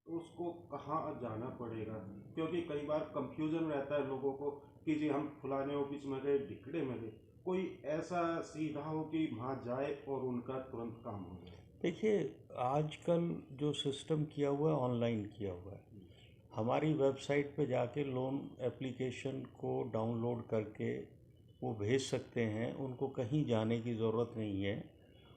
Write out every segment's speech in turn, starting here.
उसको कहाँ जाना पड़ेगा? क्योंकि कई बार कंफ्यूजन रहता है लोगों को कि जी हम फलाने ऑफिस में गए, ढिकड़े में गए। कोई ऐसा सीधा हो कि वहाँ जाए और उनका तुरंत काम हो जाए। देखिए, आजकल जो सिस्टम किया हुआ है ऑनलाइन किया हुआ है। हमारी वेबसाइट पे जाके लोन एप्लीकेशन को डाउनलोड करके वो भेज सकते हैं, उनको कहीं जाने की ज़रूरत नहीं है।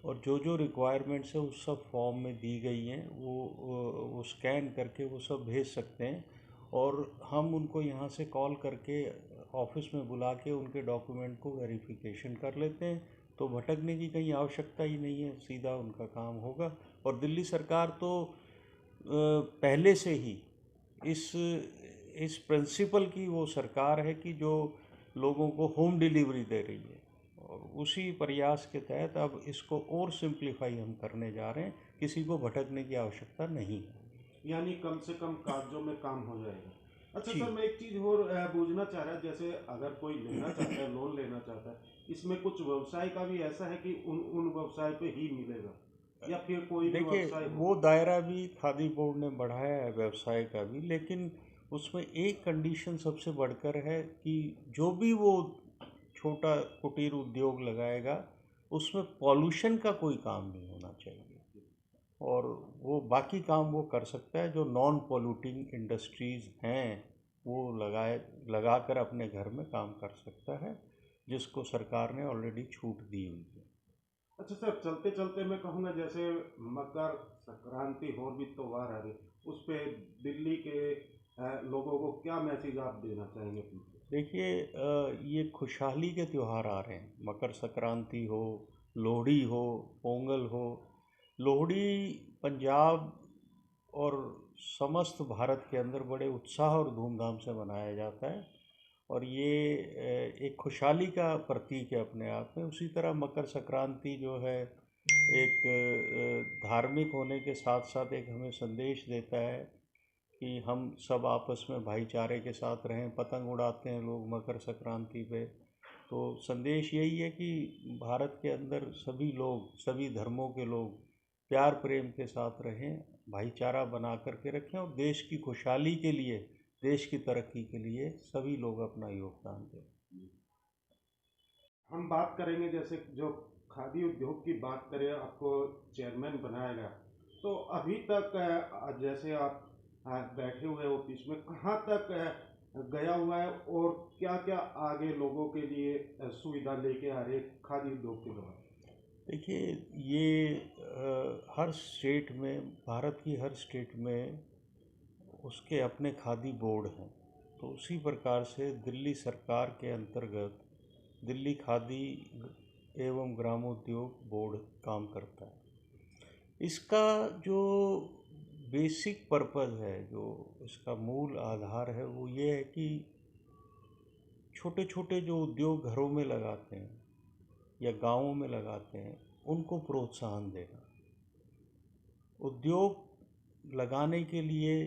और जो जो रिक्वायरमेंट्स है उस सब फॉर्म में दी गई हैं, वो स्कैन करके वो सब भेज सकते हैं। और हम उनको यहाँ से कॉल करके ऑफिस में बुला के उनके डॉक्यूमेंट को वेरिफिकेशन कर लेते हैं। तो भटकने की कहीं आवश्यकता ही नहीं है, सीधा उनका काम होगा। और दिल्ली सरकार तो पहले से ही इस इस प्रिंसिपल की वो सरकार है कि जो लोगों को होम डिलीवरी दे रही है। और उसी प्रयास के तहत अब इसको और सिंप्लीफाई हम करने जा रहे हैं, किसी को भटकने की आवश्यकता नहीं है। यानी कम से कम कागजों में काम हो जाएगा। अच्छा जी। सर, मैं एक चीज़ और पूछना चाह रहा, जैसे अगर कोई लेना चाहता है, लोन लेना चाहता है, इसमें कुछ व्यवसाय का भी ऐसा है कि उन उन व्यवसाय पे ही मिलेगा, या फिर कोई भी देखिए, व्यवसाय हो? वो दायरा भी खादी बोर्ड ने बढ़ाया है व्यवसाय का भी, लेकिन उसमें एक कंडीशन सबसे बढ़कर है कि जो भी वो छोटा कुटीर उद्योग लगाएगा उसमें पॉल्यूशन का कोई काम नहीं होना चाहिए। और वो बाकी काम वो कर सकता है, जो नॉन पॉल्यूटिंग इंडस्ट्रीज़ हैं वो लगाकर अपने घर में काम कर सकता है, जिसको सरकार ने ऑलरेडी छूट दी हुई है। अच्छा सर, चलते चलते मैं कहूँगा, जैसे मकर संक्रांति और भी त्योहार आ रहे, उस पे दिल्ली के लोगों को क्या मैसेज आप देना चाहेंगे अपनी तरफ देखिए, ये खुशहाली के त्यौहार आ रहे हैं। मकर संक्रांति हो, लोहड़ी हो, पोंगल हो। लोहड़ी पंजाब और समस्त भारत के अंदर बड़े उत्साह और धूमधाम से मनाया जाता है। और ये एक खुशहाली का प्रतीक है अपने आप में। उसी तरह मकर संक्रांति जो है एक धार्मिक होने के साथ साथ एक हमें संदेश देता है कि हम सब आपस में भाईचारे के साथ रहें। पतंग उड़ाते हैं लोग मकर संक्रांति पे। तो संदेश यही है कि भारत के अंदर सभी लोग, सभी धर्मों के लोग प्यार प्रेम के साथ रहें, भाईचारा बना करके रखें और देश की खुशहाली के लिए, देश की तरक्की के लिए सभी लोग अपना योगदान दें। से? हम बात करेंगे, जैसे जो खादी उद्योग की बात करें, आपको चेयरमैन बनाया गया, तो अभी तक जैसे आप बैठे हुए ऑफिस में कहाँ तक गया हुआ है, और क्या क्या आगे लोगों के लिए सुविधा लेके आ रहे हैं खादी उद्योग के द्वारा? देखिए, ये हर स्टेट में, भारत की हर स्टेट में उसके अपने खादी बोर्ड हैं। तो उसी प्रकार से दिल्ली सरकार के अंतर्गत दिल्ली खादी एवं ग्रामोद्योग बोर्ड काम करता है। इसका जो बेसिक पर्पज़ है, जो इसका मूल आधार है, वो ये है कि छोटे छोटे जो उद्योग घरों में लगाते हैं या गांवों में लगाते हैं, उनको प्रोत्साहन देना। उद्योग लगाने के लिए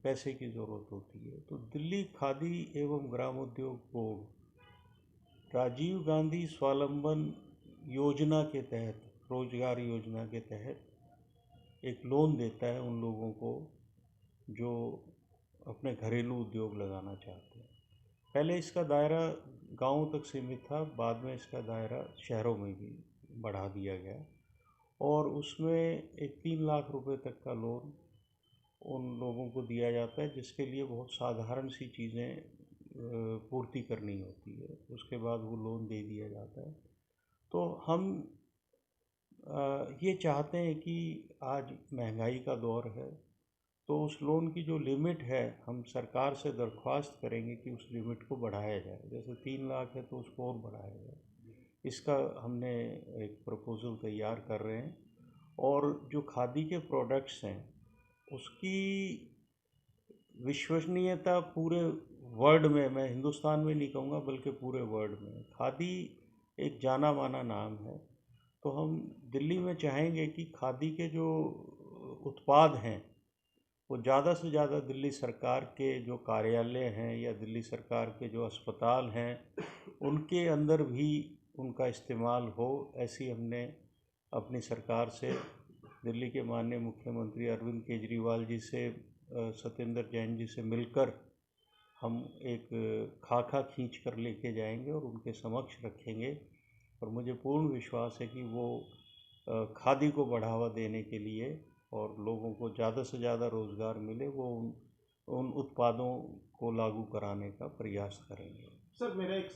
पैसे की ज़रूरत होती है। तो दिल्ली खादी एवं ग्रामोद्योग बोर्ड राजीव गांधी स्वावलंबन योजना के तहत, रोजगार योजना के तहत एक लोन देता है उन लोगों को जो अपने घरेलू उद्योग लगाना चाहते हैं। पहले इसका दायरा गांवों तक सीमित था, बाद में इसका दायरा शहरों में भी बढ़ा दिया गया। और उसमें एक 3 लाख रुपए तक का लोन उन लोगों को दिया जाता है, जिसके लिए बहुत साधारण सी चीज़ें पूर्ति करनी होती है। उसके बाद वो लोन दे दिया जाता है। तो हम ये चाहते हैं कि आज महंगाई का दौर है, तो उस लोन की जो लिमिट है, हम सरकार से दरख्वास्त करेंगे कि उस लिमिट को बढ़ाया जाए। जैसे 3 लाख है तो उसको और बढ़ाया जाए। इसका हमने एक प्रपोज़ल तैयार कर रहे हैं। और जो खादी के प्रोडक्ट्स हैं उसकी विश्वसनीयता पूरे वर्ल्ड में, मैं हिंदुस्तान में नहीं कहूँगा बल्कि पूरे वर्ल्ड में, खादी एक जाना माना नाम है। तो हम दिल्ली में चाहेंगे कि खादी के जो उत्पाद हैं वो ज़्यादा से ज़्यादा दिल्ली सरकार के जो कार्यालय हैं या दिल्ली सरकार के जो अस्पताल हैं उनके अंदर भी उनका इस्तेमाल हो, ऐसी हमने अपनी सरकार से दिल्ली के माननीय मुख्यमंत्री अरविंद केजरीवाल जी से, सत्येंद्र जैन जी से मिलकर हम एक खाका खींच कर लेके जाएंगे और उनके समक्ष रखेंगे। और मुझे पूर्ण विश्वास है कि वो खादी को बढ़ावा देने के लिए और लोगों को ज़्यादा से ज़्यादा रोज़गार मिले, वो उन उत्पादों को लागू कराने का प्रयास करेंगे। सर मेरा एक